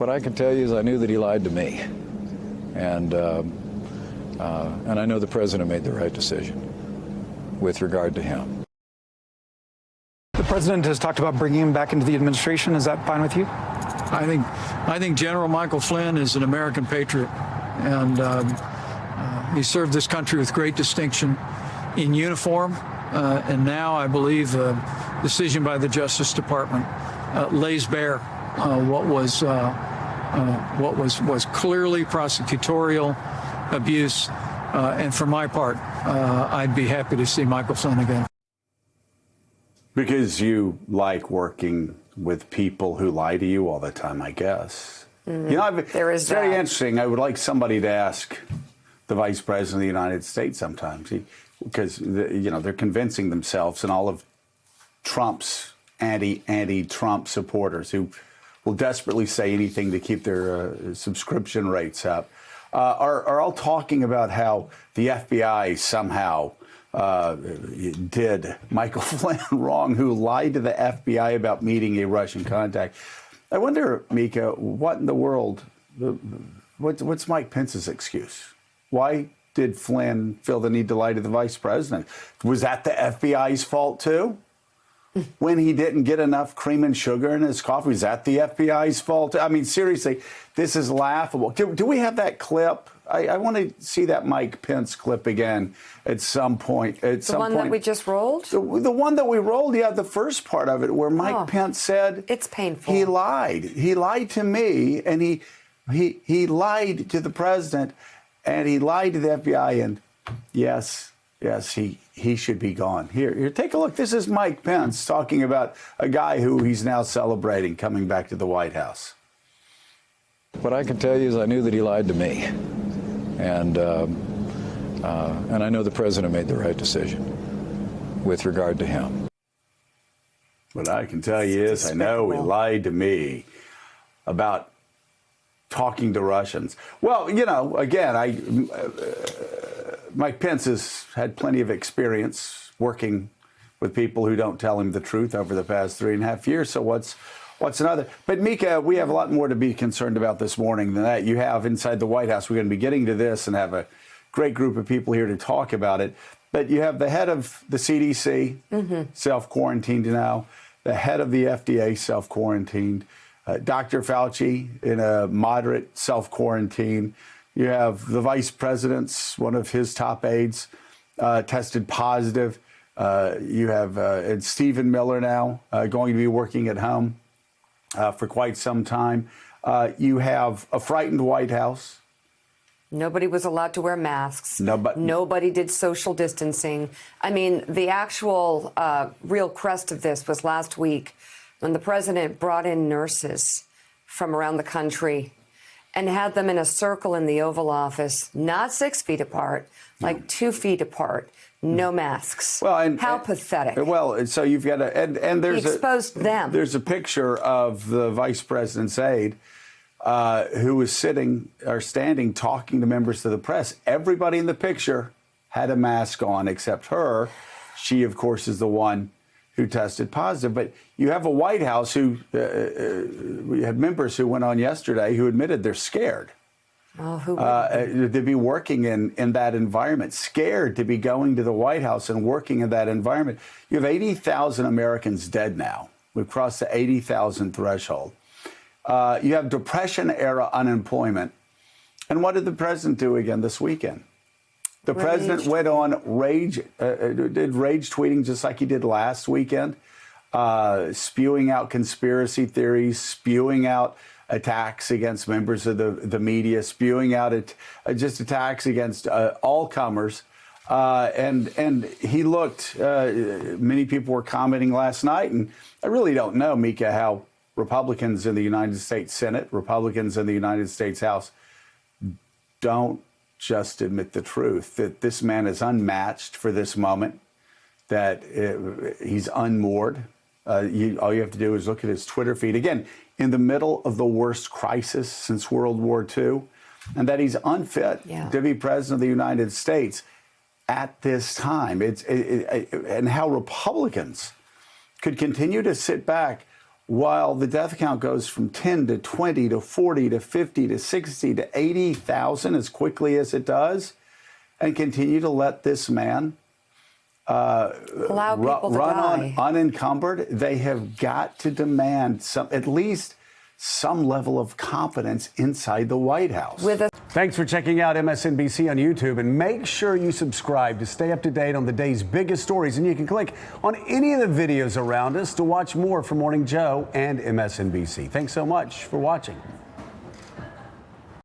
What I can tell you is I knew that he lied to me, and I know the president made the right decision with regard to him. The president has talked about bringing him back into the administration. Is that fine with you? I think General Michael Flynn is an American patriot, and he served this country with great distinction in uniform, and now I believe the decision by the Justice Department lays bare what was clearly prosecutorial abuse, and for my part, I'd be happy to see Michael Flynn again. Because you like working with people who lie to you all the time, I guess. You know, there is it's very that. interesting. I would like somebody to ask the Vice President of the United States sometimes, because they're convincing themselves and all of Trump's anti-Trump supporters who will desperately say anything to keep their subscription rates up, are all talking about how the FBI somehow did Michael Flynn wrong, who lied to the FBI about meeting a Russian contact. I wonder, Mika, what in the world, what's Mike Pence's excuse? Why did Flynn feel the need to lie to the vice president? Was that the FBI's fault too? When he didn't get enough cream and sugar in his coffee, was that the FBI's fault? I mean, seriously, this is laughable. Do we have that clip? I want to see that Mike Pence clip again at some point. The one that we just rolled? The one that we rolled, yeah, the first part of it, where Mike Pence said, it's painful. He lied. He lied to me, and he lied to the president, and he lied to the FBI, and yes, he should be gone. Here, take a look. This is Mike Pence talking about a guy who he's now celebrating coming back to the White House. What I can tell you is I knew that he lied to me, and I know the president made the right decision with regard to him. What I can tell you is I know he lied to me about talking to Russians. Well, again, Mike Pence has had plenty of experience working with people who don't tell him the truth over the past 3.5 years. So what's another? But Mika, we have a lot more to be concerned about this morning than that. You have inside the White House. We're going to be getting to this and have a great group of people here to talk about it. But you have the head of the CDC self-quarantined now, the head of the FDA self-quarantined, Dr. Fauci in a moderate self-quarantine. You have the vice president's, one of his top aides, tested positive. You have Stephen Miller now going to be working at home for quite some time. You have a frightened White House. Nobody was allowed to wear masks. Nobody did social distancing. I mean, the actual real crest of this was last week when the president brought in nurses from around the country and had them in a circle in the Oval Office, not 6 feet apart, like 2 feet apart, no masks. Well, how pathetic. Well, so you've got to, and there's he exposed them. There's a picture of the vice president's aide who was standing talking to members of the press. Everybody in the picture had a mask on except her. She, of course, is the one who tested positive. But you have a White House who we had members who went on yesterday who admitted they're scared to be working in that environment, scared to be going to the White House and working in that environment. You have 80,000 Americans dead now. We've crossed the 80,000 threshold. You have Depression-era unemployment. And what did the president do again this weekend? The president went on did rage tweeting just like he did last weekend, spewing out conspiracy theories, spewing out attacks against members of the media, spewing out just attacks against all comers. And he looked, many people were commenting last night, and I really don't know, Mika, how Republicans in the United States Senate, Republicans in the United States House don't just admit the truth, that this man is unmatched for this moment, that he's unmoored. All you have to do is look at his Twitter feed, again, in the middle of the worst crisis since World War II, and that he's unfit to be president of the United States at this time. And how Republicans could continue to sit back while the death count goes from 10 to 20 to 40 to 50 to 60 to 80,000 as quickly as it does, and continue to let this man allow people to run die on unencumbered, they have got to demand at least some level of competence inside the White House. Thanks for checking out MSNBC on YouTube, and make sure you subscribe to stay up to date on the day's biggest stories. And you can click on any of the videos around us to watch more from Morning Joe and MSNBC. Thanks so much for watching.